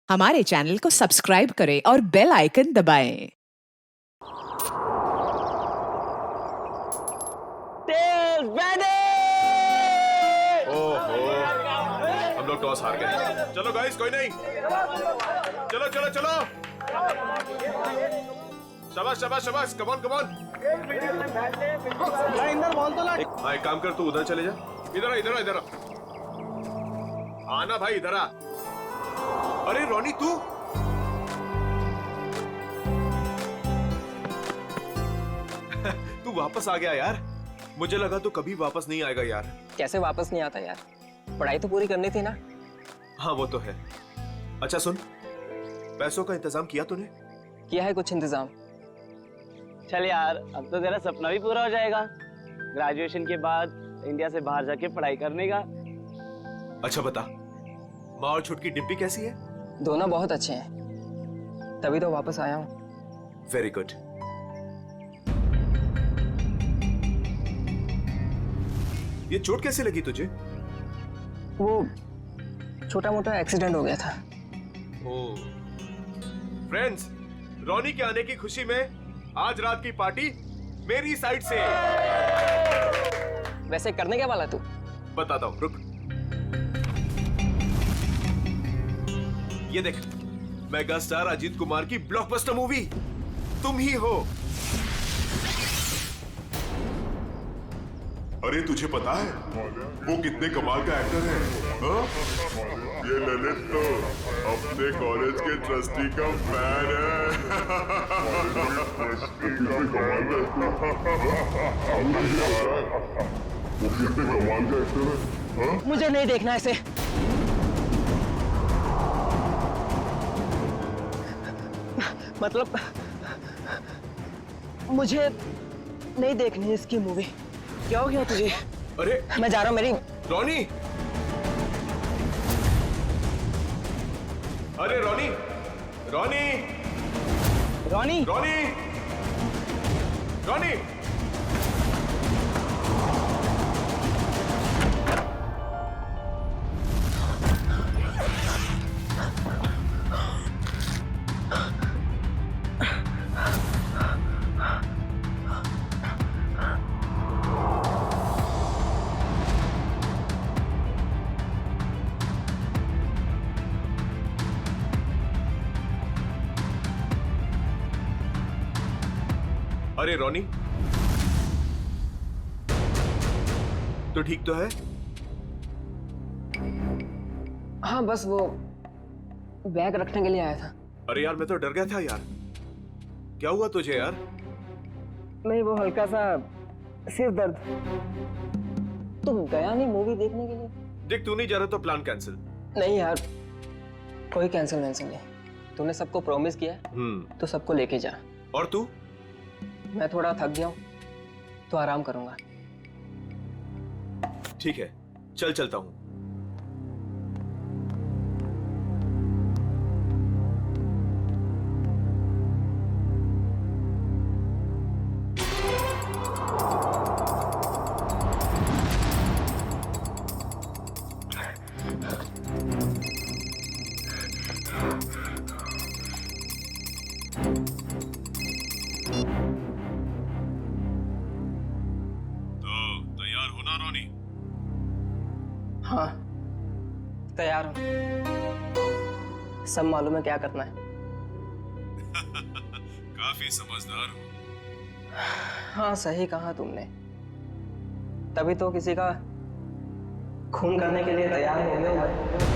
हमारे चैनल को सब्सक्राइब करें और बेल आइकन दबाएं। ओहो, हम लोग टॉस हार गए। चलो गाइस, कोई नहीं, चलो चलो चलो, शाबाश शाबाश शाबाश, कम ऑन कम ऑन। हाँ, एक काम कर, तू उधर चले जा। इधर आ, इधर आ, इधर आ। आना भाई, इधर आ। अरे रोनी, तू तू वापस आ गया यार। मुझे लगा तू कभी वापस नहीं आएगा यार। कैसे वापस नहीं आता यार, पढ़ाई तो पूरी करनी थी ना। हाँ वो तो है। अच्छा सुन, पैसों का इंतजाम किया तूने? किया है कुछ इंतजाम। चल यार, अब तो तेरा सपना भी पूरा हो जाएगा, ग्रेजुएशन के बाद इंडिया से बाहर जाके पढ़ाई करने का। अच्छा बता, माँ और छुटकी डिब्बी कैसी है? दोनों बहुत अच्छे हैं, तभी तो वापस आया हूँ। Very good. ये चोट कैसे लगी तुझे? वो छोटा मोटा एक्सीडेंट हो गया था। फ्रेंड्स, रोनी के आने की खुशी में आज रात की पार्टी मेरी साइड से। वैसे करने क्या वाला तू? बताता हूँ, रुक। ये देख, मेगा स्टार अजीत कुमार की ब्लॉकबस्टर मूवी तुम ही हो। अरे तुझे पता है वो कितने कमाल का एक्टर है? हाँ? ये ललित तो अपने कॉलेज के ट्रस्टी का फैन है। मुझे नहीं देखना ऐसे। मतलब मुझे नहीं देखनी इसकी मूवी। क्या हो गया तुझे? अरे मैं जा रहा हूँ मेरी। रोनी, अरे रोनी, रोनी, रोनी, रोनी, रोनी। अरे रोनी, तो ठीक तो है? हाँ बस वो बैग रखने के लिए आया था। अरे यार, मैं तो डर गया था यार। क्या हुआ तुझे यार? नहीं, वो हल्का सा सिर दर्द। तुम गया नहीं मूवी देखने के लिए? देख, तू नहीं जा रहा तो प्लान कैंसिल। नहीं यार, कोई कैंसिल नहीं। तूने सबको प्रॉमिस किया है तो सबको लेके जा। और तू? मैं थोड़ा थक गया हूँ तो आराम करूंगा। ठीक है, चल चलता हूँ। तैयार होना रोनी? हाँ तैयार हूँ, सब मालूम है क्या करना है। काफी समझदार हो। हाँ सही कहा तुमने, तभी तो किसी का खून करने के लिए तैयार हो गए।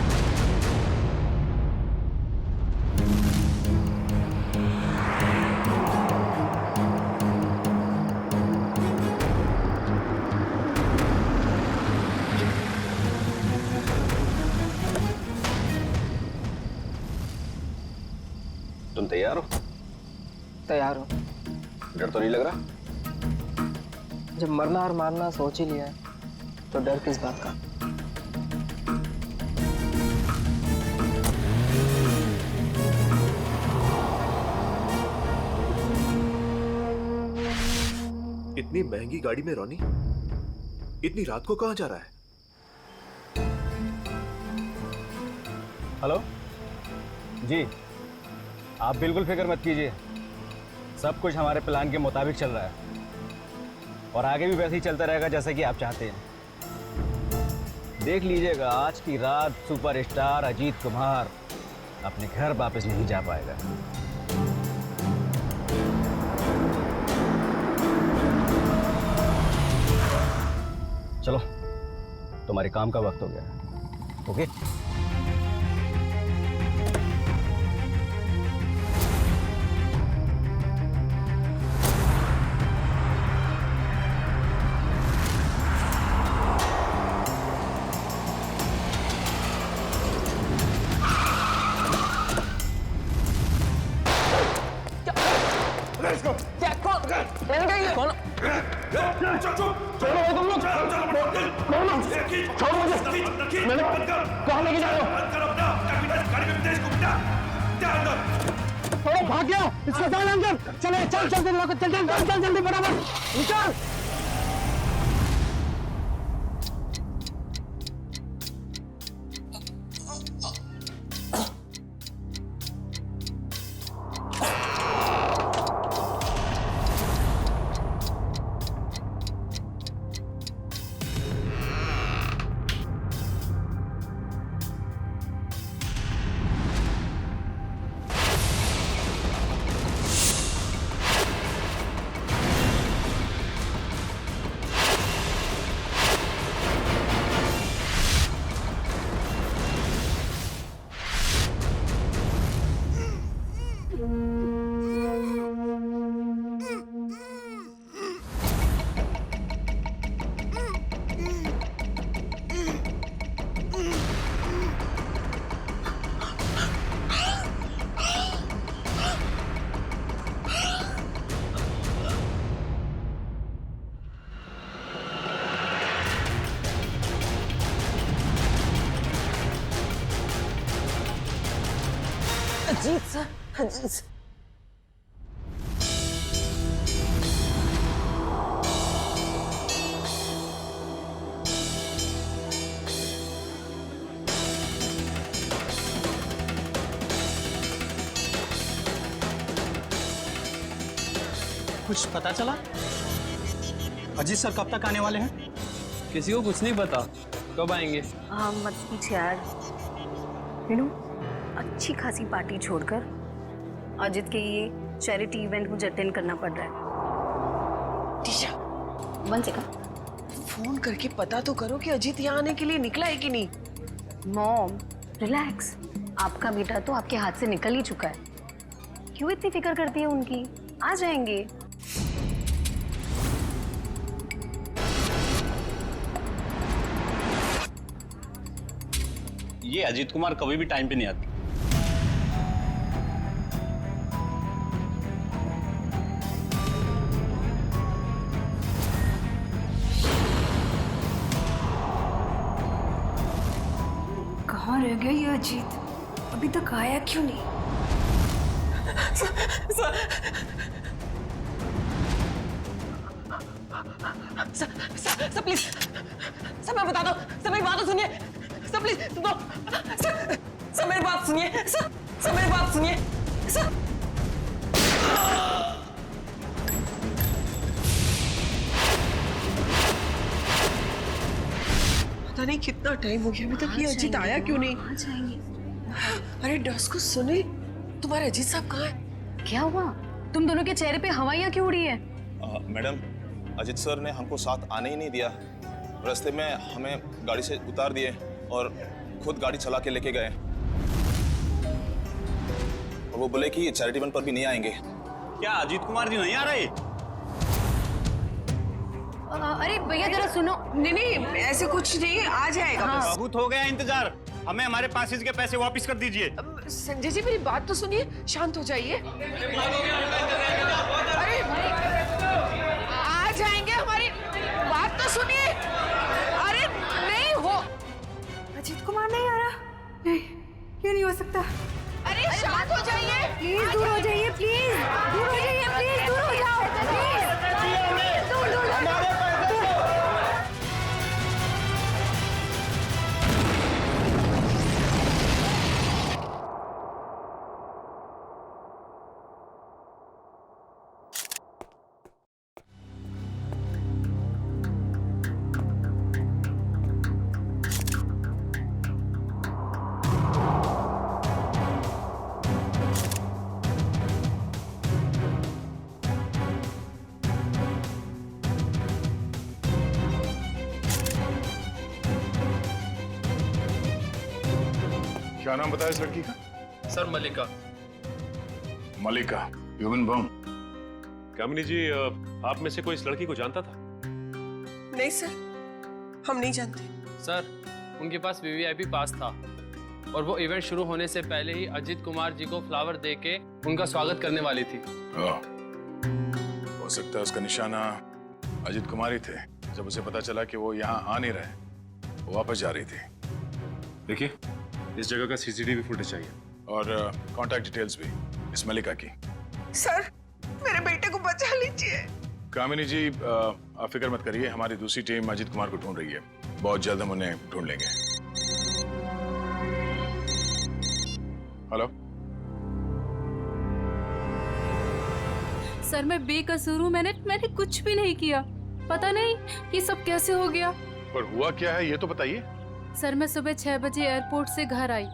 तुम तैयार हो? तैयार हूँ। डर तो नहीं लग रहा? जब मरना और मारना सोच ही लिया है तो डर किस बात का? इतनी महंगी गाड़ी में रोनी, इतनी रात को कहां जा रहा है? हेलो, जी, आप बिल्कुल फिक्र मत कीजिए, सब कुछ हमारे प्लान के मुताबिक चल रहा है और आगे भी वैसे ही चलता रहेगा जैसा कि आप चाहते हैं। देख लीजिएगा, आज की रात सुपरस्टार अजीत कुमार अपने घर वापस नहीं जा पाएगा। चलो, तुम्हारे काम का वक्त हो गया है। ओके? भाग गया, इसको डाल अंदर। चले, चल चल चल चल चल चल जल्दी बराबर निकल। Ajit sir, Ajit sir. कुछ पता चला? अजीत सर कब तक आने वाले हैं? किसी को कुछ नहीं पता कब आएंगे। मत पूछ यार। मीनू, अच्छी खासी पार्टी छोड़कर अजित के ये चैरिटी इवेंट मुझे अटेंड करना पड़ रहा है। टीशा, 1 सेकंड। फोन करके पता तो करो कि अजीत यहाँ आने के लिए निकला है कि नहीं। Mom, relax. आपका बेटा तो आपके हाथ से निकल ही चुका है। क्यों इतनी फिक्र करती है उनकी? आ जाएंगे। ये अजीत कुमार कभी भी टाइम पे नहीं आती। कहाँ रह गया ये अजीत? अभी तक आया क्यों नहीं? सर प्लीज, सर मैं बता दो, सर मेरी बात तो सुनिए। सर प्लीज सर मेरी बात सुनिए। सर मेरी बात सुनिए। सर पता नहीं कितना टाइम हो गया, अभी तक ये अजीत आया क्यों नहीं? आ जाएंगे। अरे डस को सुने, तुम्हारे अजीत साहब कहाँ है? क्या हुआ? तुम दोनों के चेहरे पे हवाइयाँ क्यों उड़ी है? मैडम, अजीत सर ने हमको साथ आने ही नहीं दिया। रास्ते में हमें गाड़ी से उतार दिए और खुद गाड़ी चला के लेके गए। और वो बोले कि चैरिटी इवेंट पर भी नहीं आएंगे। क्या अजीत कुमार जी नहीं आ रहे? अरे भैया जरा सुनो। नहीं ऐसे कुछ नहीं, आ जाएगा बस। बहुत हो गया इंतजार, हमें हमारे पासेज के पैसे वापस कर दीजिए। संजय जी मेरी बात तो सुनिए, शांत हो जाइए। अरे आ जाएंगे, हमारी बात तो सुनिए। अरे नहीं हो, अजीत कुमार नहीं आ रहा? नहीं, ये नहीं हो सकता। अरे शांत हो जाइए। प्लीज दूर हो जाइए, प्लीज दूर हो जाइए, प्लीज दूर हो जाओ, प्लीज दूर दूर दूर। क्या नाम बताया इस लड़की का? सर मलिका। मलिका, ह्यूमन बम। कामिनी जी, आप में से कोई इस लड़की को जानता था? नहीं सर, हम नहीं जानते। सर उनके पास वीवीआईपी पास था और वो इवेंट शुरू होने से पहले ही अजीत कुमार जी को फ्लावर दे के उनका स्वागत करने वाली थी। हो सकता है उसका निशाना अजीत कुमार ही थे। जब उसे पता चला कि वो यहाँ आ नहीं रहे, वो वापस जा रही थी। देखिए, इस जगह का सीसीटीवी फुटेज चाहिए और कांटेक्ट डिटेल्स भी इस मलिका की। सर मेरे बेटे को बचा लीजिए। कामिनी जी, आप फिक्र मत करिए, हमारी दूसरी टीम अजीत कुमार को ढूंढ रही है। बहुत जल्द हम उन्हें ढूंढ लेंगे। हेलो सर मैं बेकसूर हूँ, मैंने कुछ भी नहीं किया। पता नहीं ये सब कैसे हो गया। पर हुआ क्या है ये तो बताइए। सर मैं सुबह 6 बजे एयरपोर्ट से घर आई।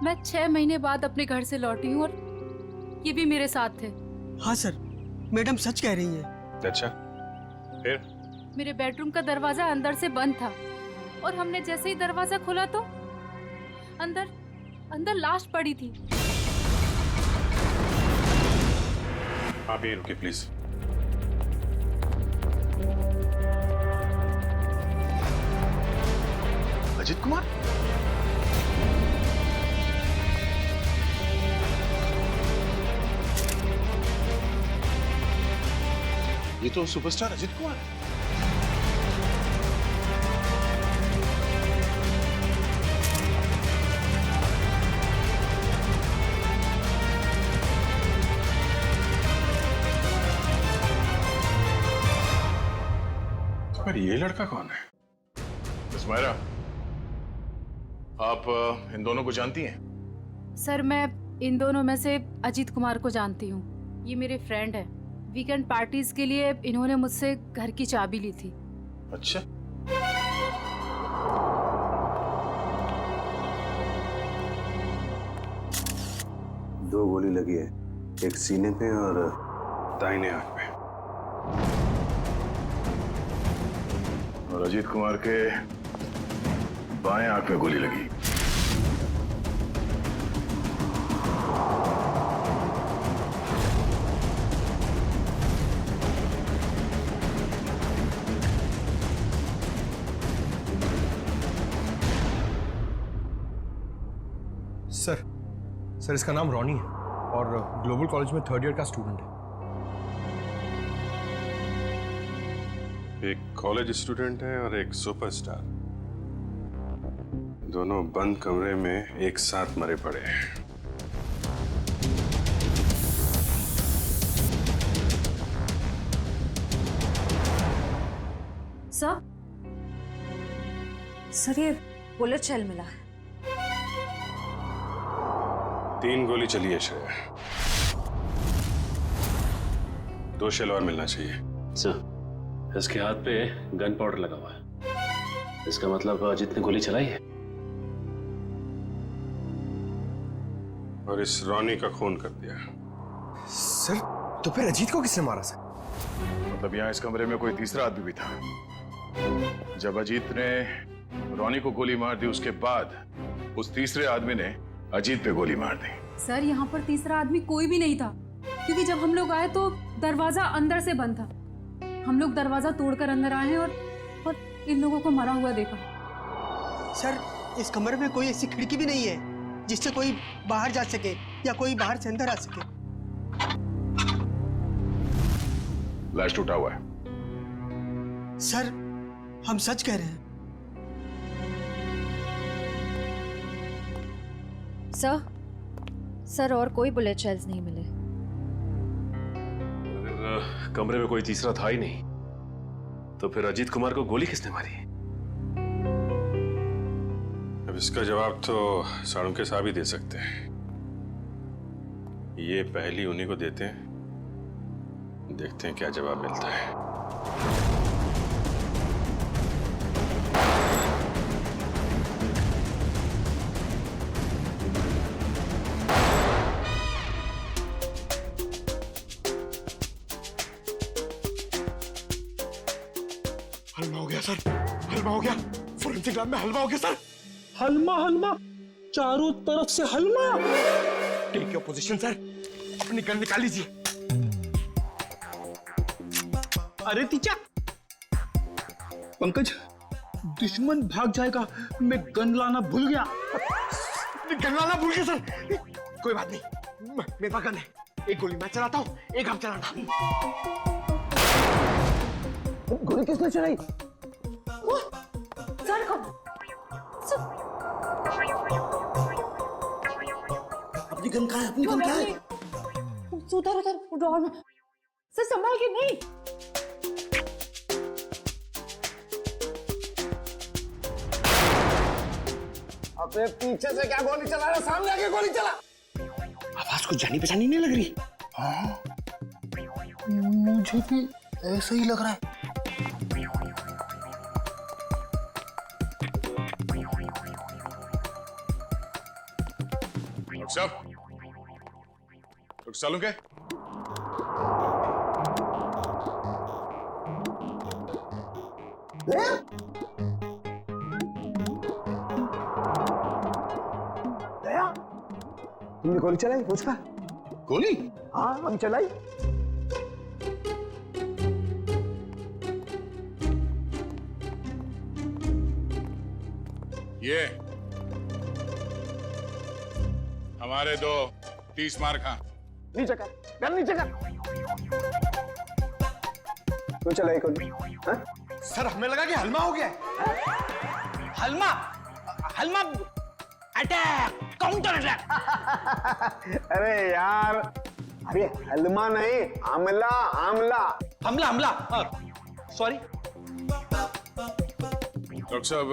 मैं 6 महीने बाद अपने घर से लौटी हूँ और ये भी मेरे साथ थे। हाँ सर, मैडम सच कह रही है। अच्छा, फिर? मेरे बेडरूम का दरवाजा अंदर से बंद था और हमने जैसे ही दरवाजा खोला तो अंदर लाश पड़ी थी। आप यहीं रुकिए प्लीज। अजीत कुमार? ये तो सुपरस्टार अजीत कुमार है। पर ये लड़का कौन है? मिस मायरा, आप इन दोनों को जानती हैं? सर मैं इन दोनों में से अजीत कुमार को जानती हूँ। ये मेरे फ्रेंड है। वीकेंड पार्टीज के लिए इन्होंने मुझसे घर की चाबी ली थी। अच्छा, दो गोली लगी है, एक सीने पे और दाहिने आंख पे। और अजीत कुमार के बाएं आंख में गोली लगी। सर इसका नाम रॉनी है और ग्लोबल कॉलेज में 3rd ईयर का स्टूडेंट है। एक कॉलेज स्टूडेंट है और एक सुपरस्टार, दोनों बंद कमरे में एक साथ मरे पड़े हैं। सर ये बुलेट शेल मिला है। 3 गोली चली है श्रेया, 2 शेल और मिलना चाहिए। सर इसके हाथ पे गन पाउडर लगा हुआ है, इसका मतलब अजीत ने गोली चलाई है। और इस रॉनी का खून कर दिया। सर तो फिर अजीत को किसने मारा सर? मतलब यहाँ इस कमरे में कोई तीसरा आदमी भी था। जब अजीत ने रॉनी को गोली मार दी, उसके बाद उस तीसरे आदमी ने अजीत पे गोली मार दी। सर यहाँ पर तीसरा आदमी कोई भी नहीं था, क्योंकि जब हम लोग आए तो दरवाजा अंदर से बंद था। हम लोग दरवाजा तोड़कर अंदर आए और इन लोगों को मरा हुआ देखा। सर इस कमरे में कोई ऐसी खिड़की भी नहीं है जिससे कोई बाहर जा सके या कोई बाहर से अंदर आ सके। लाश टूटा हुआ है। सर हम सच कह रहे हैं। सर और कोई बुलेट शेल्स नहीं मिले। अगर कमरे में कोई तीसरा था ही नहीं तो फिर अजीत कुमार को गोली किसने मारी? अब इसका जवाब तो साळुंखे साहब ही दे सकते हैं। ये पहली उन्हीं को देते हैं, देखते हैं क्या जवाब मिलता है। हलवा हो गया सर, हलवा हो गया। फोरेंसिक लैब में हलवा हो गया सर। हलवा हलवा चारों तरफ से हलवा। टेक योर पोजीशन सर, अपनी गन निकाल लीजिए। अरे तीचा, पंकज, दुश्मन भाग जाएगा, मैं गन लाना भूल गया। गन लाना भूल गया सर। कोई बात नहीं, मेरे पास गन है। एक गोली मैं चलाता हूँ, एक आप चलाना। गोली किसने चलाई? सर कब? अपनी गन कहाँ है? अपनी गन कहाँ है? उधर उधर डॉर में। सर संभाल के नहीं। अबे पीछे से क्या गोली चला रहा? सामने आके गोली चला। आवाज कुछ जानी पहचानी नहीं लग रही। हाँ, मुझे भी ऐसा ही लग रहा है। डॉक्टर साहब क्या? दया, तुमने गोली चलाई? उसका गोली? हाँ, हम चलाई। ये हमारे दो 30 मार खा। नीचे कर, गन नीचे कर। तू चलाई गोली? हाँ? सर हमें लगा कि हलमा हो गया है। हलमा हलमा अटैक, काउंटर अटैक। अरे यार, अरे हलमा नहीं, आमला आमला। हमला हमला, सॉरी। डॉक्टर साहब,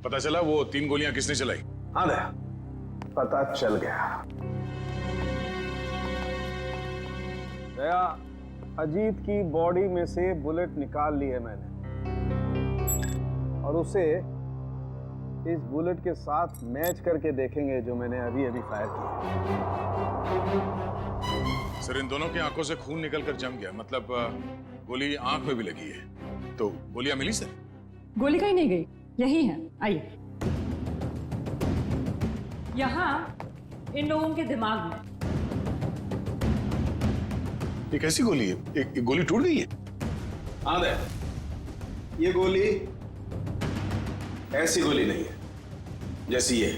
पता चला वो 3 गोलियां किसने चलाई? हाँ दया, पता चल गया। दया, अजीत की बॉडी में से बुलेट निकाल ली है मैंने, और उसे इस बुलेट के साथ मैच करके देखेंगे जो मैंने अभी अभी फायर किया। सर, इन दोनों की आंखों से खून निकलकर जम गया, मतलब गोली आंख में भी लगी है। तो गोलियां मिली सर? गोली कहीं नहीं गई, यही है। आइए, यहाँ इन लोगों के दिमाग में। ये कैसी गोली है? एक गोली टूट गई है? हाँ दया, ये गोली ऐसी गोली नहीं है जैसी ये।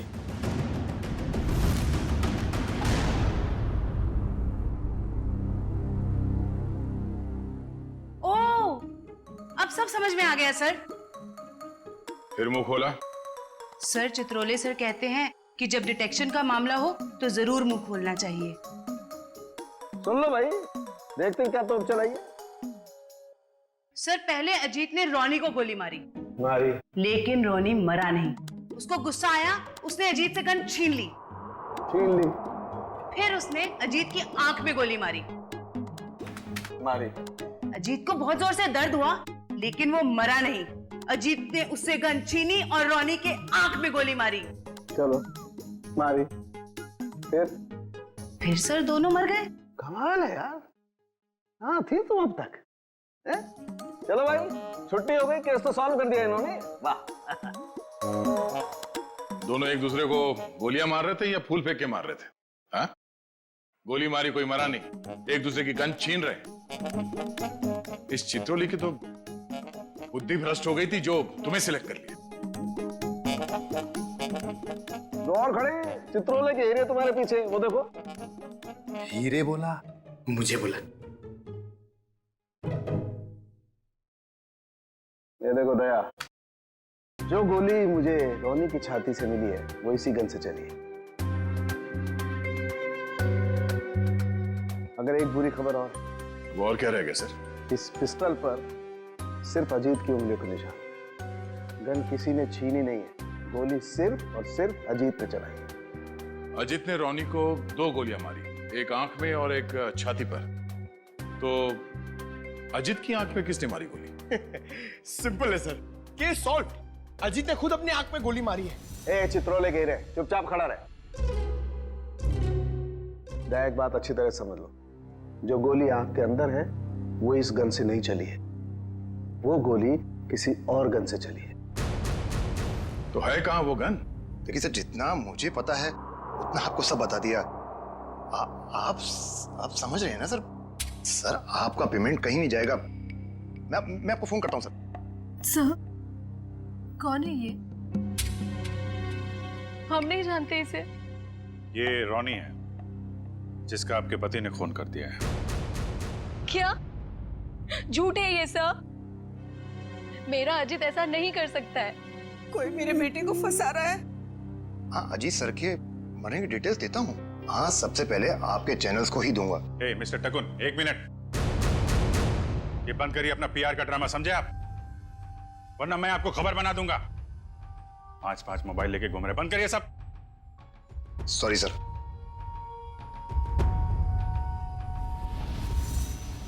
ओह, अब सब समझ में आ गया सर। फिर मुंह खोला? सर, चित्रोले सर कहते हैं कि जब डिटेक्शन का मामला हो तो जरूर मुंह खोलना चाहिए। सुन लो भाई, देखते हैं क्या तोप चलाई है। सर, पहले अजीत ने रोनी को गोली मारी, लेकिन रोनी मरा नहीं। उसको गुस्सा आया, उसने अजीत से गन छीन ली। फिर उसने अजीत की आंख में गोली मारी। अजीत को बहुत जोर से दर्द हुआ, लेकिन वो मरा नहीं। अजीत ने उससे गन छीनी और रोनी के आंख में गोली मारी। चलो, मारी। फिर सर दोनों मर गए। कमाल है यार। हाँ, थी तुम अब तक। चलो भाई, छुट्टी हो गई, केस तो सॉल्व कर दिया इन्होंने। वाह। दोनों एक दूसरे को गोलियां मार रहे थे या फूल फेंक के मार रहे थे? हाँ? गोली मारी, कोई मरा नहीं, एक दूसरे की गन छीन रहे। इस चित्रोली की तो बुद्धि भ्रष्ट हो गई थी जो तुम्हें सिलेक्ट कर लिया। दो और खड़े, चित्रोले के हीरे तुम्हारे पीछे, वो देखो। हीरे बोला, मुझे बोला। ये देखो दया, जो गोली मुझे रोनी की छाती से मिली है वो इसी गन से चली है। अगर एक बुरी खबर वो और क्या रह गया सर? इस पिस्टल पर सिर्फ अजीत की उंगलियों का निशान। गन किसी ने छीनी नहीं है, गोली सिर्फ और सिर्फ अजीत ने चलाई है। अजीत ने रोनी को 2 गोलियां मारी, एक आंख में और एक छाती पर। तो अजीत की आंख में किसने मारी गोली? सिंपल है सर, केस सॉल्व। अजीत ने खुद अपनी आंख में गोली मारी है। ए चित्रोले के हीरे, चुपचाप खड़ा रहे। दया, एक बात अच्छी तरह समझ लो, जो गोली आंख के अंदर है वो इस गन से नहीं चली है, वो गोली किसी और गन से चली है। तो है कहां वो गन? देखिए सर, जितना मुझे पता है उतना आपको सब बता दिया। आप समझ रहे हैं ना सर? सर आपका पेमेंट कहीं नहीं जाएगा। मैं आपको फोन करता हूँ सर। सर कौन है ये? हम नहीं जानते इसे। ये रॉनी है जिसका आपके पति ने खून कर दिया है। क्या झूठ है ये सर? मेरा अजित ऐसा नहीं कर सकता है। कोई मेरे बेटे को फंसा रहा है। हाँ, अजीत सर के मरने की डिटेल्स देता हूँ। हाँ, सबसे पहले आपके चैनल्स को ही दूंगा। ए, मिस्टर टकुन, 1 मिनट। ये बंद करिए अपना पीआर का ड्रामा, समझे आप? वरना मैं आपको खबर बना दूंगा। 5 मोबाइल लेके घूम रहे, बंद करिए सब। Sorry sir.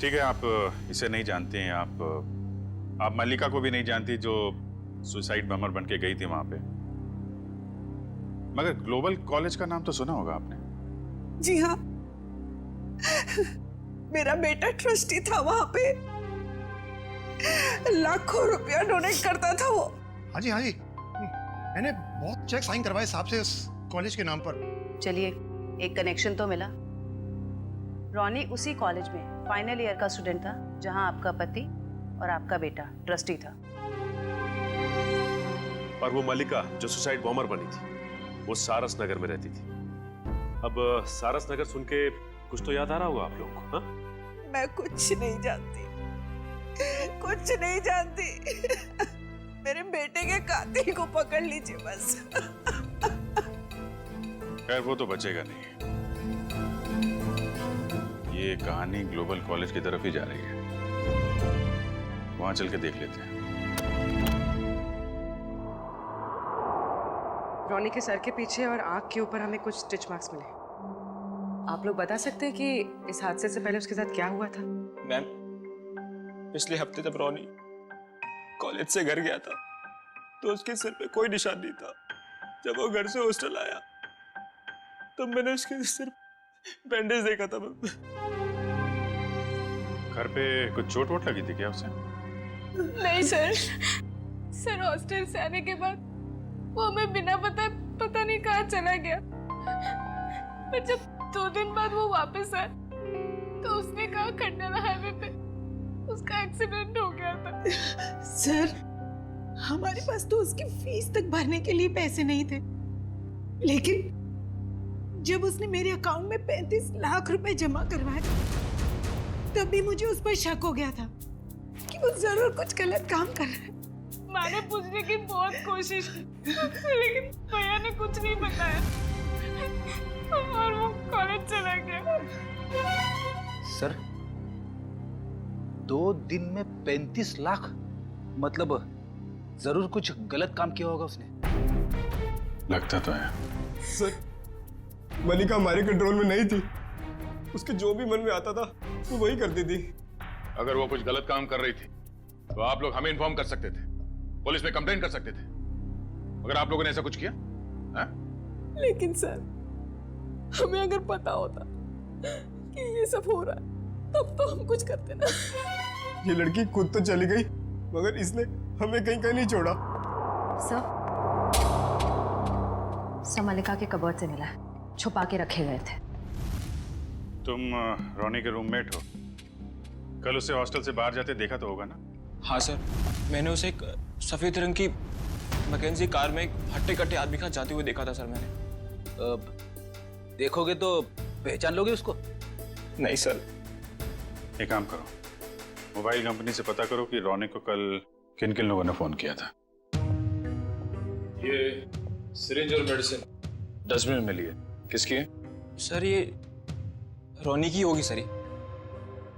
ठीक है, आप इसे नहीं जानते हैं। आप मल्लिका को भी नहीं जानती जो सुसाइड बमर बन के गई थी वहां पे। मगर ग्लोबल कॉलेज का नाम तो सुना होगा आपने। जी हाँ, मेरा बेटा ट्रस्टी था वहां पे। लाखों रुपया डोनेट करता था वो। हाँ जी, मैंने बहुत चेक साइन करवाए साहब से उस कॉलेज के नाम पर। चलिए, एक कनेक्शन तो मिला। रॉनी उसी कॉलेज में फाइनल ईयर का स्टूडेंट था जहां आपका पति और आपका बेटा ट्रस्टी था। और वो मल्लिका जो सुसाइड बॉम्बर बनी थी, वो सारस नगर में रहती थी। अब सारस नगर सुन के कुछ तो याद आ रहा होगा आप लोगों को। हाँ? मैं कुछ नहीं जानती, कुछ नहीं जानती। मेरे बेटे के कातिल को पकड़ लीजिए बस। खैर, वो तो बचेगा नहीं। ये कहानी ग्लोबल कॉलेज की तरफ ही जा रही है। वहां चल के देख लेते हैं। रॉनी के सर के पीछे और आंख के ऊपर हमें कुछ स्टिच मार्क्स मिले। आप लोग बता सकते हैं कि इस हादसे से पहले उसके साथ क्या हुआ था? मैम, पिछले हफ्ते जब रॉनी कॉलेज से घर गया था तो उसके सिर पे कोई निशान नहीं था। जब वो घर से हॉस्टल आया तब मैंने उसके सिर बैंडेज देखा था। घर पे कुछ चोट वोट लगी थी क्या उसे? नहीं सर हॉस्टल से आने के बाद वो हमें बिना पता नहीं कहाँ चला गया। पर जब 2 दिन बाद वो वापस आया तो उसने कहा खंडाला हाईवे पे उसका एक्सीडेंट हो गया था। सर, हमारे पास तो उसकी फीस तक भरने के लिए पैसे नहीं थे, लेकिन जब उसने मेरे अकाउंट में 35 लाख रुपए जमा करवाए तभी मुझे उस पर शक हो गया था कि वो जरूर कुछ गलत काम कर रहा है। मैंने पूछने की बहुत कोशिश की लेकिन भैया ने कुछ नहीं बताया और वो कॉलेज चला गया। सर, 2 दिन में 35 लाख? मतलब जरूर कुछ गलत काम किया होगा उसने। लगता तो है। सर, मल्लिका हमारे कंट्रोल में नहीं थी। उसके जो भी मन में आता था वो वही करती थी। अगर वो कुछ गलत काम कर रही थी तो आप लोग हमें इन्फॉर्म कर सकते थे, पुलिस में कंप्लेंट कर सकते थे। मगर आप लोगों ने ऐसा कुछ किया? है? लेकिन सर, हमें अगर पता होता कि ये सब हो रहा है तब तो हम कुछ करते ना। ये लड़की खुद तो चली गई मगर इसने हमें कहीं नहीं छोड़ा। सर मल्लिका के कबर्ड से मिला है, छुपा के रखे गए थे। तुम रॉनी के रूममेट हो, कल उसे हॉस्टल से बाहर जाते देखा तो होगा ना? हाँ सर, मैंने उसे एक सफेद रंग की मैकेंजी कार में एक हट्टे कट्टे आदमी के साथ जाते हुए देखा था सर मैंने। देखोगे तो पहचान लोगे उसको? नहीं सर। एक काम करो, मोबाइल कंपनी से पता करो कि रॉनी को कल किन किन लोगों ने फोन किया था। ये सिरिंज और मेडिसिन डस्टबिन में मिली है। किसकी है? सर ये रॉनी की होगी सर।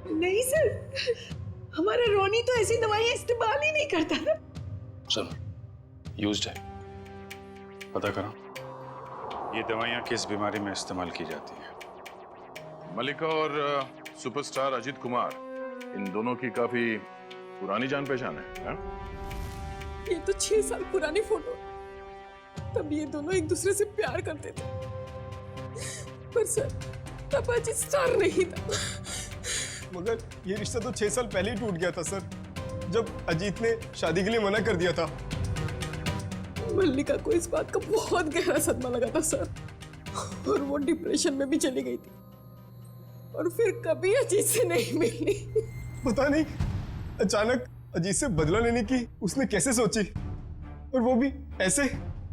नहीं सर, हमारा रॉनी तो ऐसी दवाइयां इस्तेमाल ही नहीं करता ना। चलो, यूज्ड है, पता करो ये दवाइयां किस बीमारी में इस्तेमाल की जाती हैं। मल्लिका और सुपरस्टार अजित कुमार, इन दोनों की काफी पुरानी जान पहचान है? ये तो 6 साल पुरानी फोटो। तब ये दोनों एक दूसरे से प्यार करते थे, पर सर तब अजित स्टार नहीं था। मगर ये रिश्ता तो 6 साल पहले ही टूट गया था सर, जब अजीत ने शादी के लिए मना कर दिया था। मल्लिका को इस बात का बहुत गहरा सदमा लगा था सर, और वो डिप्रेशन में भी चली गई थी और फिर कभी अजीत से नहीं मिली। पता नहीं अचानक अजीत से बदला लेने की उसने कैसे सोची, और वो भी ऐसे।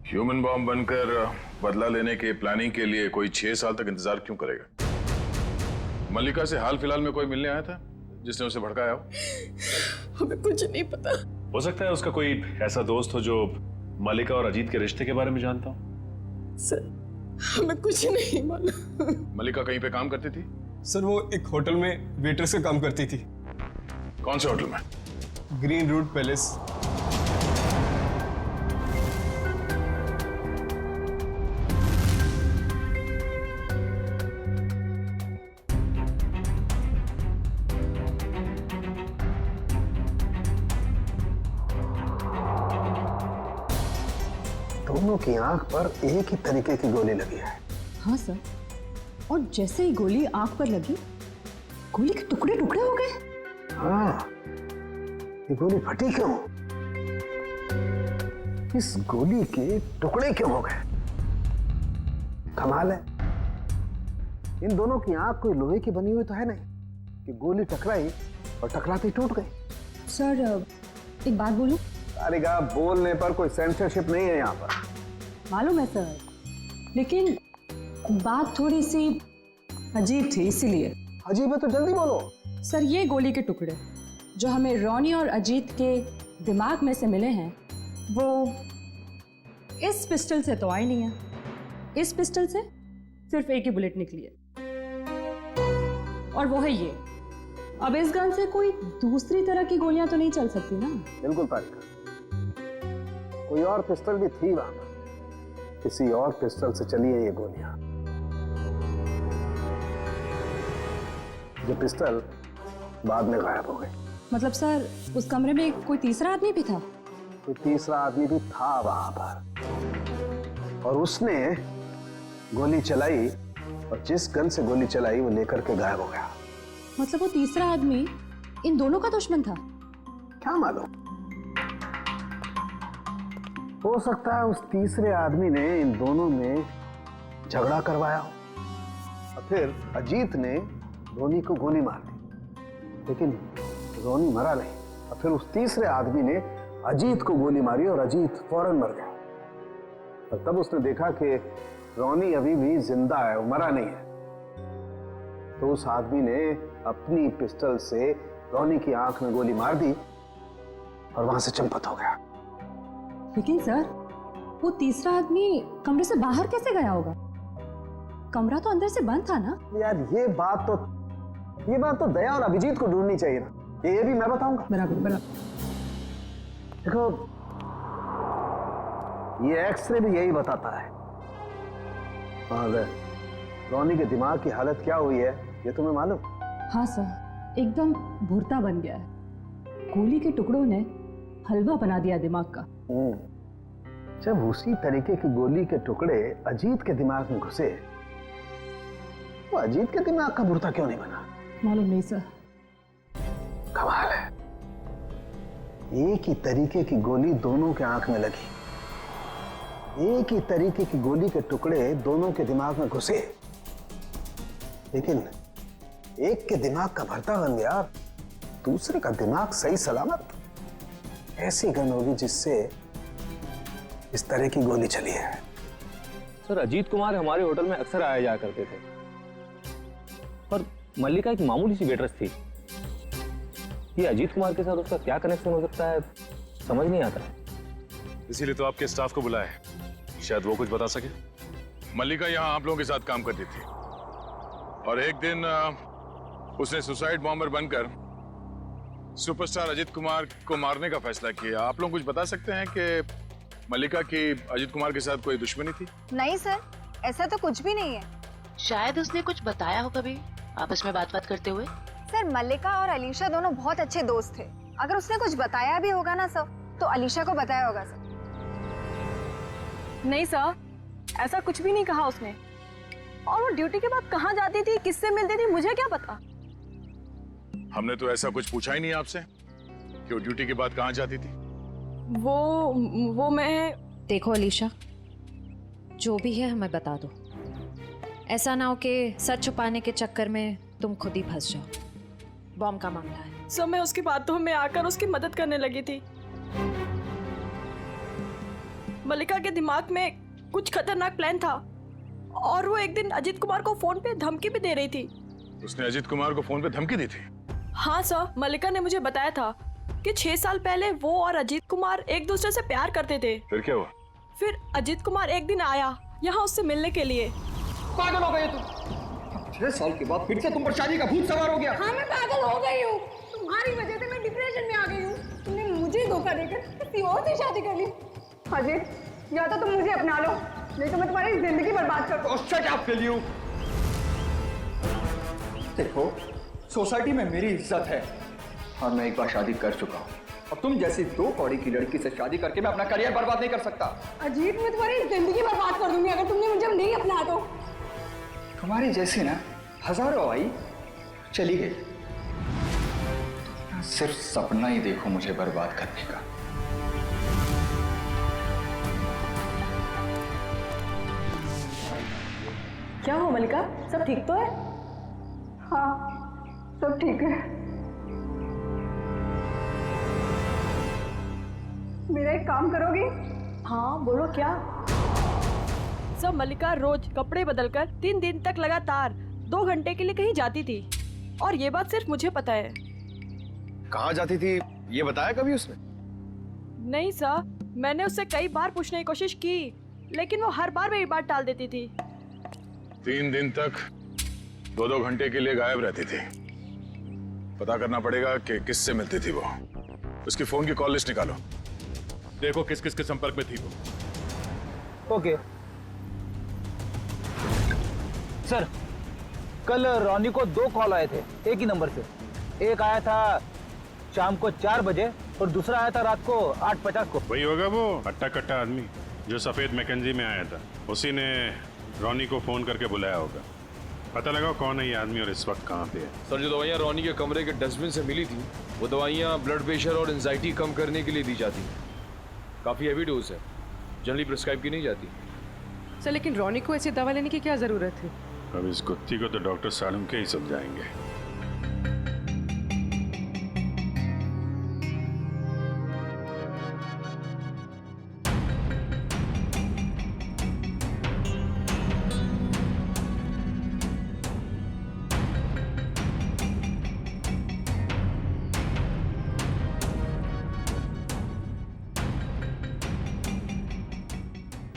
ह्यूमन बॉम्ब बनकर बदला लेने के प्लानिंग के लिए कोई 6 साल तक इंतजार क्यों करेगा? मल्लिका से हाल फिलहाल में कोई मिलने आया था जिसने उसे भड़काया हो? हमें कुछ नहीं पता। हो सकता है उसका कोई ऐसा दोस्त हो जो मल्लिका और अजीत के रिश्ते के बारे में जानता हो। सर हमें कुछ नहीं मालूम। मल्लिका कहीं पे काम करती थी? सर वो एक होटल में वेट्रेस का काम करती थी। कौन से होटल में? Green route palace. दोनों की आंख पर एक ही तरीके की गोली लगी है। हाँ सर, और जैसे ही गोली आंख पर लगी, गोली के टुकड़े टुकड़े हो गए। हाँ, ये गोली फटी क्यों? इस गोली के टुकड़े क्यों हो गए? कमाल है, इन दोनों की आंख कोई लोहे की बनी हुई तो है नहीं कि गोली टकराई और टकराती टूट गई। सर एक बात बोलूं? सारिका, बोलने पर कोई सेंसरशिप नहीं है यहाँ पर। मालूम है सर, लेकिन बात थोड़ी सी अजीब थी, इसीलिए। अजीब है तो जल्दी बोलो। सर ये गोली के टुकड़े जो हमें रॉनी और अजीत के दिमाग में से मिले हैं, वो इस पिस्टल से तो आए नहीं है। इस पिस्टल से सिर्फ एक ही बुलेट निकली है, और वो है ये। अब इस गन से कोई दूसरी तरह की गोलियां तो नहीं चल सकती ना? बिल्कुल तारिका, कोई और पिस्टल भी थी वहां पर, किसी और पिस्टल से चली है ये गोलियां। जो पिस्टल बाद में गायब हो गई। मतलब सर उस कमरे में कोई तीसरा आदमी भी था? कोई तीसरा आदमी भी था वहां पर, और उसने गोली चलाई, और जिस गन से गोली चलाई वो लेकर के गायब हो गया। मतलब वो तीसरा आदमी इन दोनों का दुश्मन था? क्या मालूम, हो सकता है उस तीसरे आदमी ने इन दोनों में झगड़ा करवाया हो, और फिर अजीत ने रोनी को गोली मार दी, लेकिन रोनी मरा नहीं, और फिर उस तीसरे आदमी ने अजीत को गोली मारी और अजीत फौरन मर गया। और तब उसने देखा कि रोनी अभी भी जिंदा है, वो मरा नहीं है, तो उस आदमी ने अपनी पिस्टल से रोनी की आंख में गोली मार दी और वहां से चंपत हो गया। लेकिन सर वो तीसरा आदमी कमरे से बाहर कैसे गया होगा? कमरा तो अंदर से बंद था ना? यार ये बात तो दया और अभिजीत को ढूंढनी चाहिए ना, ये भी मैं बताऊंगा। बराबर बराबर। देखो ये एक्सरे भी यही बताता है। और रोनी के दिमाग की हालत क्या हुई है ये तुम्हें मालूम? हाँ सर, एकदम भुरता बन गया है। गोली के टुकड़ों ने हलवा बना दिया दिमाग का। जब उसी तरीके की गोली के टुकड़े अजीत के दिमाग में घुसे, तो अजीत के दिमाग का भुरता क्यों नहीं बना? मालूम नहीं सर। कमाल है, एक ही तरीके की गोली दोनों के आंख में लगी, एक ही तरीके की गोली के टुकड़े दोनों के दिमाग में घुसे, लेकिन एक के दिमाग का भरता बन गया, दूसरे का दिमाग सही सलामत। ऐसी गन होगी जिससे इस तरह की गोली चली है। सर अजीत कुमार हमारे होटल में अक्सर आया जाया करते थे, पर मल्लिका एक मामूली सी वेट्रेस थी। ये अजीत कुमार के साथ उसका क्या कनेक्शन हो सकता है, समझ नहीं आता है। इसीलिए तो आपके स्टाफ को बुलाया है, शायद वो कुछ बता सके। मल्लिका यहाँ आप लोगों के साथ काम करती थी, और एक दिन उसने सुसाइड बॉम्बर बनकर सुपरस्टार अजीत कुमार को मारने का फैसला किया। आप लोग कुछ बता सकते हैं कि मल्लिका की अजीत कुमार के साथ कोई दुश्मनी थी? नहीं सर, ऐसा तो कुछ भी नहीं है। शायद उसने कुछ बताया हो कभी आपस में बात करते हुए। सर मल्लिका और अलीशा दोनों बहुत अच्छे दोस्त थे। अगर उसने कुछ बताया भी होगा ना सर, तो अलीशा को बताया होगा सर। नहीं सर, ऐसा कुछ भी नहीं कहा उसने। और वो ड्यूटी के बाद कहाँ जाती थी, किससे मिलती थी, मुझे क्या पता। हमने तो ऐसा कुछ पूछा ही नहीं आपसे कि वो ड्यूटी के बाद कहाँ जाती थी। वो मैं देखो अलीशा, जो भी है हमें बता दो। ऐसा ना हो कि सच छुपाने के चक्कर में तुम खुद ही फंस जाओ। बॉम्ब का मामला है। सब मैं उसकी बातों में आकर उसकी मदद करने लगी थी। मल्लिका के दिमाग में कुछ खतरनाक प्लान था और वो एक दिन अजीत कुमार को फोन पे धमकी भी दे रही थी। उसने अजीत कुमार को फोन पे धमकी दी थी? हाँ सर, मल्लिका ने मुझे बताया था कि 6 साल पहले वो और अजीत कुमार एक दूसरे से प्यार करते थे। फिर क्या हुआ? फिर अजीत कुमार एक दिन आया यहाँ उससे मिलने के लिए। पागल हो गए तुम? 6 साल के बाद फिर से तुम पर शादी का भूत सवार हो गया। हाँ, मैं पागल हो गई हूँ। तुम्हारी वजह से मैं डिप्रेशन में आ गई हूँ। तुमने मुझे धोखा देकर किसी और से शादी कर ली। अजीत, या तो तुम मुझे अपना लो, नहीं तो मैं तुम्हारी जिंदगी बर्बाद कर दूँ। Shut up will you. देखो, सोसाइटी में मेरी इज्जत है और मैं एक बार शादी कर चुका हूँ। अब तुम जैसी 2 कौड़ी की लड़की से शादी करके मैं अपना करियर बर्बाद नहीं कर सकता। अजीत, मैं तुम्हारी जिंदगी बर्बाद कर दूंगी अगर तुमने मुझे नहीं अपना तो। तुम्हारी जैसी ना हजारों आई, चली गई। सिर्फ सपना ही देखो मुझे बर्बाद करने का। क्या हो मल्लिका, सब ठीक तो है? हाँ, सब ठीक है। मेरा एक काम करोगी? हाँ बोलो, क्या? सब मल्लिका रोज कपड़े बदलकर 3 दिन तक लगातार 2 घंटे के लिए कहीं जाती थी और ये बात सिर्फ मुझे पता है। कहाँ जाती थी ये बताया कभी उसने? नहीं सर, मैंने उससे कई बार पूछने की कोशिश की लेकिन वो हर बार मेरी बात टाल देती थी। 3 दिन तक 2-2 घंटे के लिए गायब रहती थी। पता करना पड़ेगा कि किससे मिलती थी वो। उसकी फोन की कॉल लिस्ट निकालो, देखो किस किस के संपर्क में थी वो। ओके सर, कल रॉनी को 2 कॉल आए थे एक ही नंबर से। एक आया था शाम को 4 बजे और दूसरा आया था रात को 8:50 को। वही होगा वो हट्टा कट्टा आदमी जो सफेद मैकेंजी में आया था। उसी ने रॉनी को फोन करके बुलाया होगा। पता लगाओ कौन है ये आदमी और इस वक्त कहाँ पे है। सर, जो दवाइयाँ रॉनी के कमरे के डस्टबिन से मिली थी वो दवाइयाँ ब्लड प्रेशर और एंजाइटी कम करने के लिए दी जाती हैं। काफ़ी हैवी डोज है, जनरली प्रिस्क्राइब की नहीं जाती। सर, लेकिन रॉनी को ऐसी दवा लेने की क्या जरूरत है? अब इस कुत्ती को तो डॉक्टर सालम के ही समझाएंगे।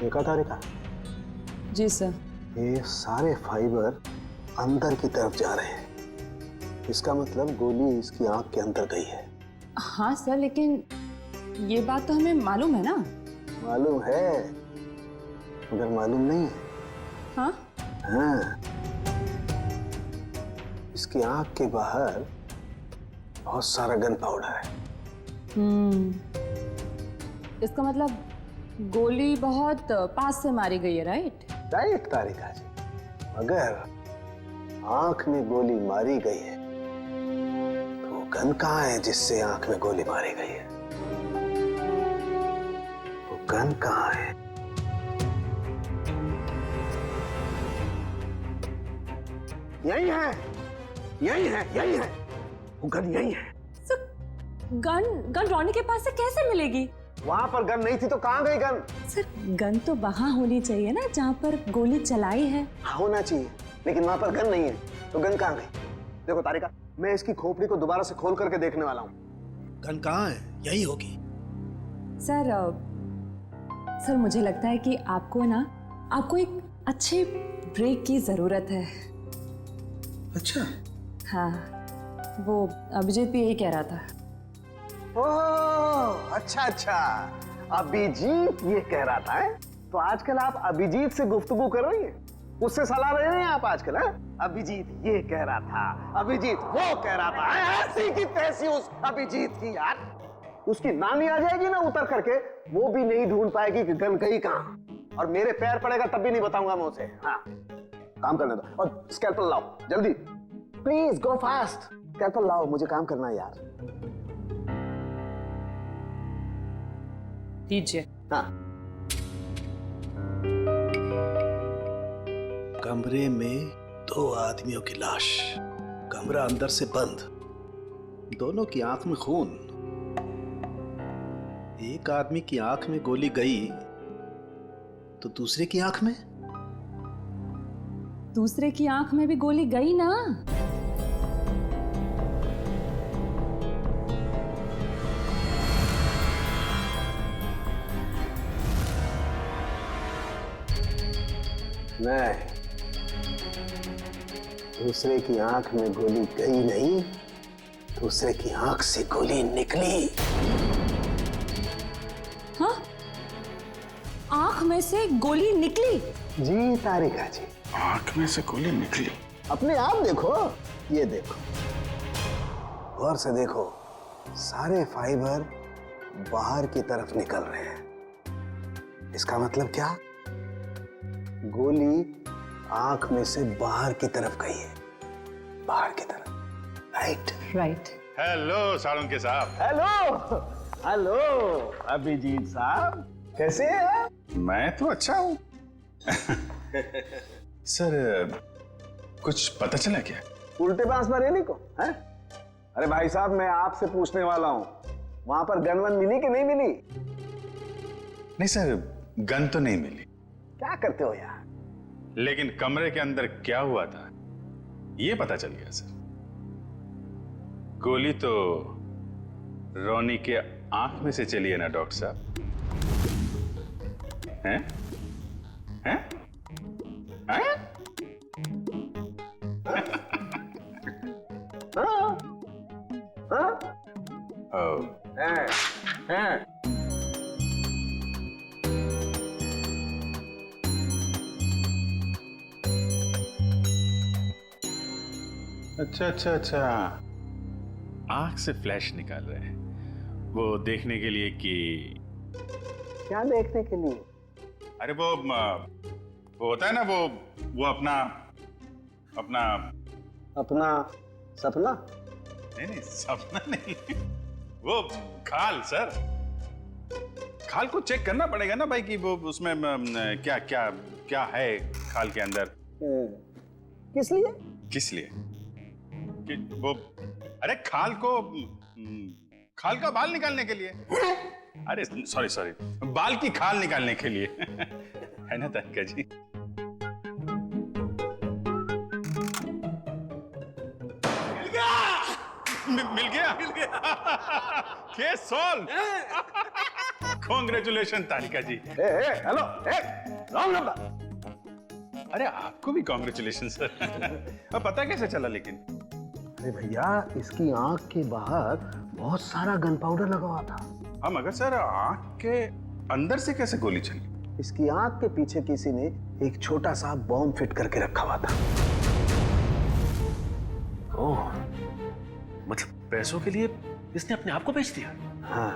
देखा तारिका? जी सर। ये सारे फाइबर अंदर की तरफ जा रहे हैं। इसका मतलब गोली इसकी आंख के अंदर गई है। हाँ सर, लेकिन ये बात तो हमें मालूम है ना। मालूम है मगर मालूम नहीं है। हाँ? हाँ, इसकी आंख के बाहर बहुत सारा गन पाउडर है। इसका मतलब गोली बहुत पास से मारी गई है, राइट? राइट तारिका जी, अगर आंख में गोली मारी गई है तो गन कहाँ है जिससे आंख में गोली मारी गई है? वो गन कहाँ है? यही है, यही है, यही है, वो गन यही है। गन रॉनी के पास से कैसे मिलेगी? वहां पर गन नहीं थी तो कहाँ गई गन? सर, गन तो वहां होनी चाहिए ना जहाँ पर गोली चलाई है। होना चाहिए, लेकिन वहां पर गन नहीं है तो गन कहाँ गई? देखो तारिका, मैं इसकी खोपड़ी को दोबारा से खोल करके देखने वाला हूँ। गन कहाँ है? यही होगी। सर मुझे लगता है कि आपको एक अच्छे ब्रेक की जरूरत है। अच्छा? हाँ, वो अभिजीत भी यही कह रहा था। ओह, अच्छा अच्छा, अभिजीत ये कह रहा था है? तो आजकल आप अभिजीत से गुफ्तगू कर रही हैं, उससे सलाह ले रहे हैं आप आजकल? है अभिजीत ये कह रहा था, अभिजीत वो कह रहा था, ऐसी की तैसी उस अभिजीत की। यार उसकी नानी आ जाएगी ना उतर करके, वो भी नहीं ढूंढ पाएगी कि गन गई कहाँ, और मेरे पैर पड़ेगा तब भी नहीं बताऊंगा मैं उसे। हाँ, काम करने दो और स्कैल्पल लाओ जल्दी, प्लीज गो फास्ट। स्कैल्पल लाओ, मुझे काम करना है यार। दीजिए। हाँ कमरे में 2 आदमियों की लाश, कमरा अंदर से बंद, दोनों की आंख में खून। एक आदमी की आंख में गोली गई तो दूसरे की आंख में? दूसरे की आंख में भी गोली गई ना। नहीं, दूसरे की आंख में गोली गई नहीं, दूसरे की आंख से गोली निकली। हाँ? आंख में से गोली निकली? जी तारिका जी, आंख में से गोली निकली। अपने आप देखो, ये देखो, गौर से देखो, सारे फाइबर बाहर की तरफ निकल रहे हैं। इसका मतलब क्या? गोली आंख में से बाहर की तरफ गई है, बाहर की तरफ। Right right. हेलो साळुंके साहब। हेलो हेलो अभिजीत साहब, कैसे हैं? मैं तो अच्छा हूँ। सर, कुछ पता चला क्या? उल्टे बांस बरेली को है? अरे भाई साहब, मैं आपसे पूछने वाला हूँ, वहां पर गन वन मिली कि नहीं मिली? नहीं सर, गन तो नहीं मिली। क्या करते हो यार? लेकिन कमरे के अंदर क्या हुआ था ये पता चल गया सर। गोली तो रोनी के आंख में से चली है ना डॉक्टर साहब? हैं? हैं? हैं? अच्छा अच्छा अच्छा, आंख से फ्लैश निकाल रहे हैं वो देखने के लिए कि क्या देखने के लिए? अरे वो होता है ना, वो अपना सपना? नहीं सपना नहीं, वो खाल सर, खाल को चेक करना पड़ेगा ना भाई कि वो उसमें क्या क्या क्या है खाल के अंदर। किस लिए? किस लिए कि वो, अरे खाल का बाल निकालने के लिए। अरे सॉरी, बाल की खाल निकालने के लिए है ना तारिका जी? मिल गया case solved. Congratulation Tarika ji. Hello, wrong number. अरे आपको भी कांग्रेचुलेशन सर। अब पता कैसे चला लेकिन? अरे भैया, इसकी आंख के बाहर बहुत सारा गन पाउडर लगा हुआ था। हाँ मगर सर, आंख के अंदर से कैसे गोली चली? इसकी आंख के पीछे किसी ने एक छोटा सा बॉम्ब फिट करके रखा हुआ था। ओह, मतलब पैसों के लिए इसने अपने आप को बेच दिया? हाँ,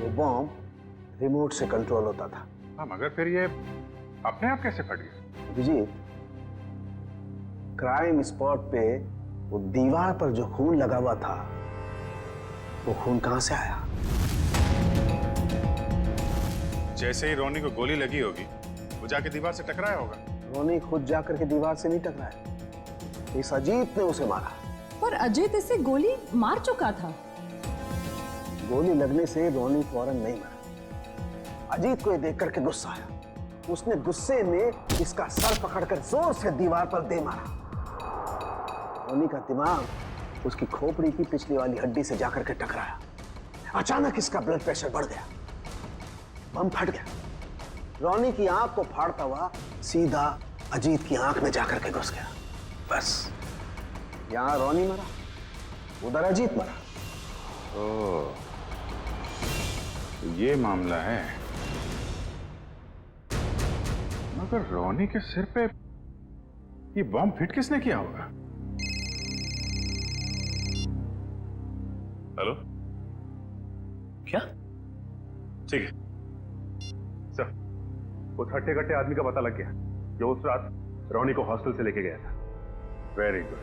वो बॉम्ब रिमोट से कंट्रोल होता था। हाँ मगर फिर ये अपने आप कैसे फट गया? अभिजीत, क्राइम स्पॉट पे वो दीवार पर जो खून लगा हुआ था, वो खून कहां से आया? जैसे ही रोनी को गोली लगी होगी, वो जाके दीवार से टकराया होगा। रोनी खुद जाकर के दीवार से नहीं टकराया, इस अजीत ने उसे मारा। पर अजीत इसे गोली मार चुका था। गोली लगने से रोनी फौरन नहीं मरा। अजीत को ये देख करके गुस्सा आया, उसने गुस्से में इसका सर पकड़कर जोर से दीवार पर दे मारा। रोनी का दिमाग उसकी खोपड़ी की पिछली वाली हड्डी से जाकर के टकराया। अचानक इसका ब्लड प्रेशर बढ़ गया, बम फट गया। रोनी की आंख को फाड़ता हुआ सीधा अजीत की आंख में जाकर के घुस गया। बस, यहां रोनी मरा, उधर अजीत मरा। ओह, तो ये मामला है। मगर रोनी के सिर पे ये बॉम्ब फिट किसने किया होगा? हेलो, क्या? ठीक है सर, उस हट्टे कट्टे आदमी का पता लग गया जो उस रात रोनी को हॉस्टल से लेके गया था। वेरी गुड,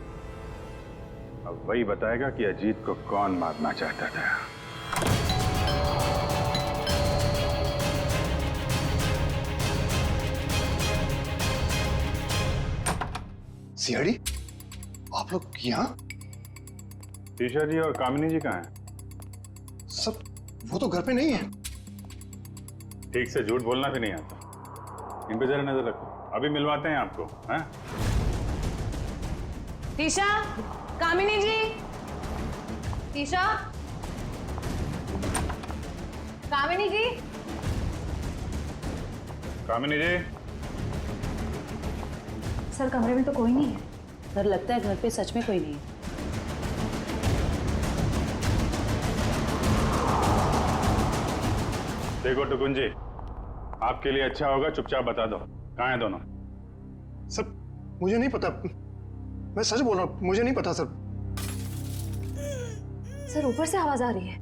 अब वही बताएगा कि अजीत को कौन मारना चाहता था। सीआईडी? आप लोग यहाँ? टीशा जी और कामिनी जी कहाँ हैं? सब वो तो घर पे नहीं है। ठीक से झूठ बोलना भी नहीं आता। इन पे जरा नजर रखो, अभी मिलवाते हैं आपको। हैं? टीशा, कामिनी जी, टीशा, कामिनी जी, कामिनी जी। सर कमरे में तो कोई नहीं है। सर लगता है घर पे सच में कोई नहीं है। देखो टुकुन जी, आपके लिए अच्छा होगा चुपचाप बता दो कहाँ हैं दोनों। सर मुझे नहीं पता, मैं सच बोल रहा हूँ, मुझे नहीं पता सर। सर ऊपर से आवाज आ रही है।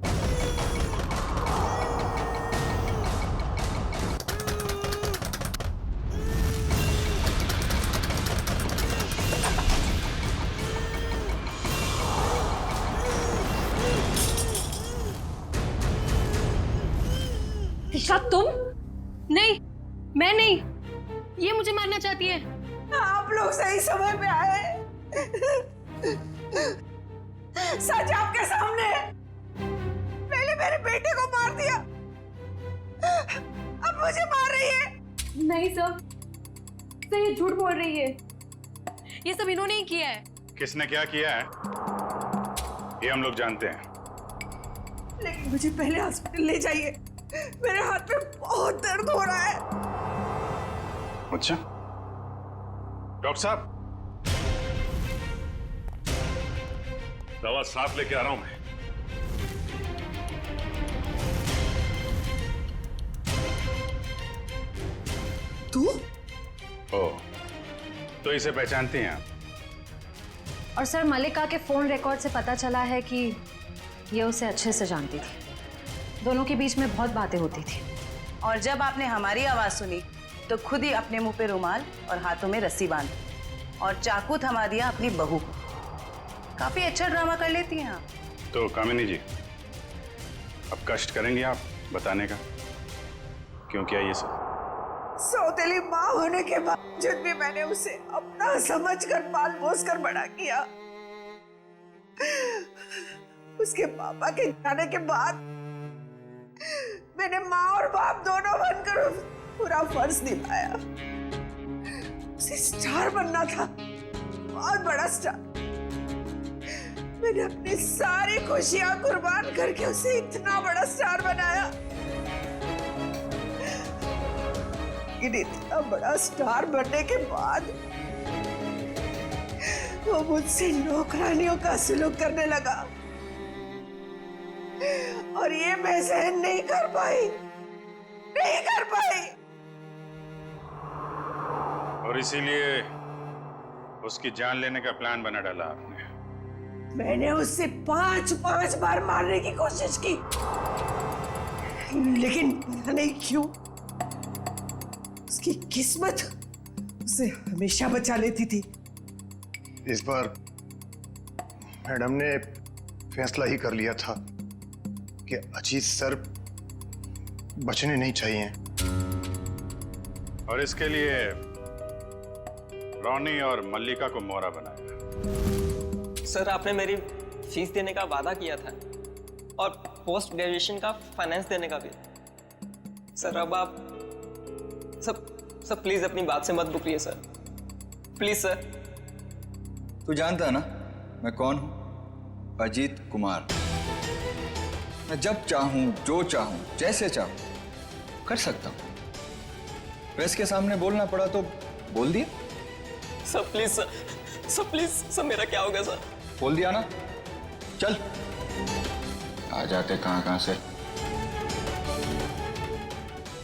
ईशा तुम? नहीं, मैं नहीं। ये मुझे मारना चाहती है। आप लोग सही समय पे आए। सच आपके सामने है। पहले मेरे बेटे को मार दिया, अब मुझे मार रही है। नहीं सर, ये झूठ बोल रही है। ये सब इन्होंने ही किया है। किसने क्या किया है ये हम लोग जानते हैं। लेकिन मुझे पहले हॉस्पिटल ले जाइए, मेरे हाथ में बहुत दर्द हो रहा है। अच्छा डॉक्टर साहब, दवा साथ लेके आ रहा हूं मैं। तू? ओ, तो इसे पहचानती हैं आप? और सर मल्लिका के फोन रिकॉर्ड से पता चला है कि ये उसे अच्छे से जानती थी। दोनों के बीच में बहुत बातें होती थी। और जब आपने हमारी आवाज सुनी तो खुद ही अपने मुंह पे रुमाल और हाथों में रस्सी बांध और चाकू थमा दिया अपनी बहू को। काफी अच्छा ड्रामा कर लेती हैं आप। तो कामिनी जी, अब कष्ट करेंगी आप बताने का क्यों किया ये सब? सौतेली माँ होने के बावजूद भी मैंने उसे अपना समझकर पाल पोस कर बड़ा किया। उसके पापा के जाने के बाद मैंने माँ और बाप दोनों बनकर पूरा फर्ज निभाया। उसे स्टार बनना था, बहुत बड़ा स्टार। मैंने अपनी सारी खुशियां कुर्बान करके उसे इतना बड़ा स्टार बनाया। लेकिन इतना बड़ा स्टार बनने के बाद वो मुझसे नौकरानियों का सलूक करने लगा और ये मैं सहन नहीं कर पाई। और इसीलिए उसकी जान लेने का प्लान बना डाला आपने। मैंने उससे 5 बार मारने की कोशिश की, लेकिन पता नहीं क्यों उसकी किस्मत उसे हमेशा बचा लेती थी। इस बार मैडम ने फैसला ही कर लिया था कि अजीत सर बचने नहीं चाहिए। और इसके लिए रोनी और मल्लिका को मोहरा बनाया। सर आपने मेरी फीस देने का वादा किया था और पोस्ट ग्रेजुएशन का फाइनेंस देने का भी। सर अब आप सब प्लीज अपनी बात से मत मुकरिए सर, प्लीज सर। तू जानता है ना मैं कौन हूं? अजीत कुमार। मैं जब चाहूं, जो चाहूं, जैसे चाहूं कर सकता हूं। प्रेस के सामने बोलना पड़ा तो बोल दिया। Sir please sir please sir, मेरा क्या होगा सर? बोल दिया ना, चल। आ जाते कहां से।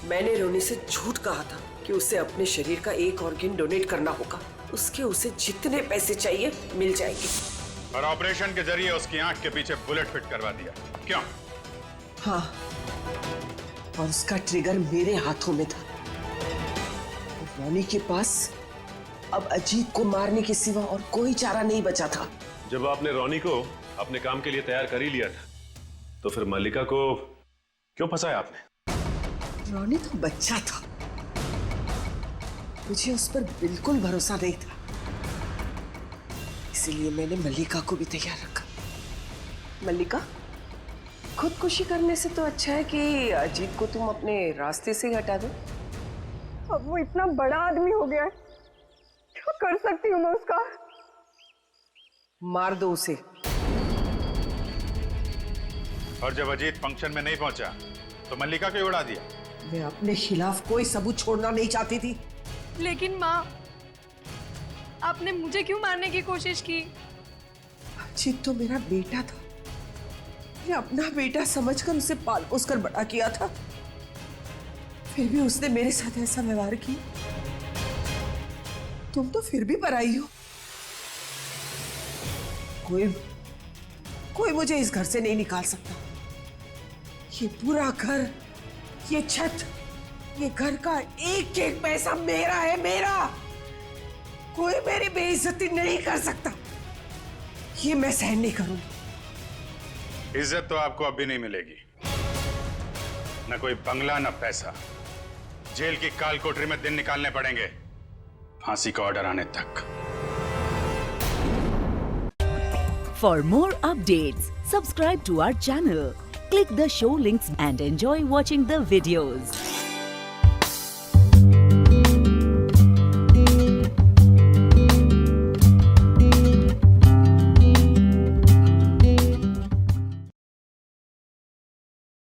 मैंने रोनी से झूठ कहा था कि उसे अपने शरीर का एक ऑर्गन डोनेट करना होगा। उसके उसे जितने पैसे चाहिए मिल जाएंगे। और ऑपरेशन के जरिए उसकी आंख के पीछे बुलेट फिट करवा दिया। क्यों? हाँ, और उसका ट्रिगर मेरे हाथों में था। रोनी के पास अब अजीत को मारने के सिवा और कोई चारा नहीं बचा था। जब आपने रोनी को अपने काम के लिए तैयार कर ही लिया था तो फिर मल्लिका को क्यों फंसाया आपने? रोनी तो बच्चा था, मुझे उस पर बिल्कुल भरोसा नहीं था। इसीलिए मैंने मल्लिका को भी तैयार रखा। मल्लिका, खुदकुशी करने से तो अच्छा है कि अजीत को तुम अपने रास्ते से ही हटा दो। अब वो इतना बड़ा आदमी हो गया है, क्या कर सकती हूँ मैं उसका? मार दो उसे। और जब अजीत फंक्शन में नहीं पहुंचा तो मल्लिका को उड़ा दिया। मैं अपने खिलाफ कोई सबूत छोड़ना नहीं चाहती थी। लेकिन माँ, आपने मुझे क्यों मारने की कोशिश की? अजीत तो मेरा बेटा था, मैं अपना बेटा समझकर उसे पाल पोस कर बड़ा किया था, फिर भी उसने मेरे साथ ऐसा व्यवहार किया। तुम तो फिर भी पराई हो। कोई मुझे इस घर से नहीं निकाल सकता। ये पूरा घर, ये छत, ये घर का एक एक पैसा मेरा है, मेरा। कोई मेरी बेइज्जती नहीं कर सकता। ये मैं सहन नहीं करूंगी। इज्जत तो आपको अब भी नहीं मिलेगी। न कोई बंगला, न पैसा। जेल की काल कोठरी में दिन निकालने पड़ेंगे, फांसी का ऑर्डर आने तक। For more updates, subscribe to our channel, click the show links and enjoy watching the videos.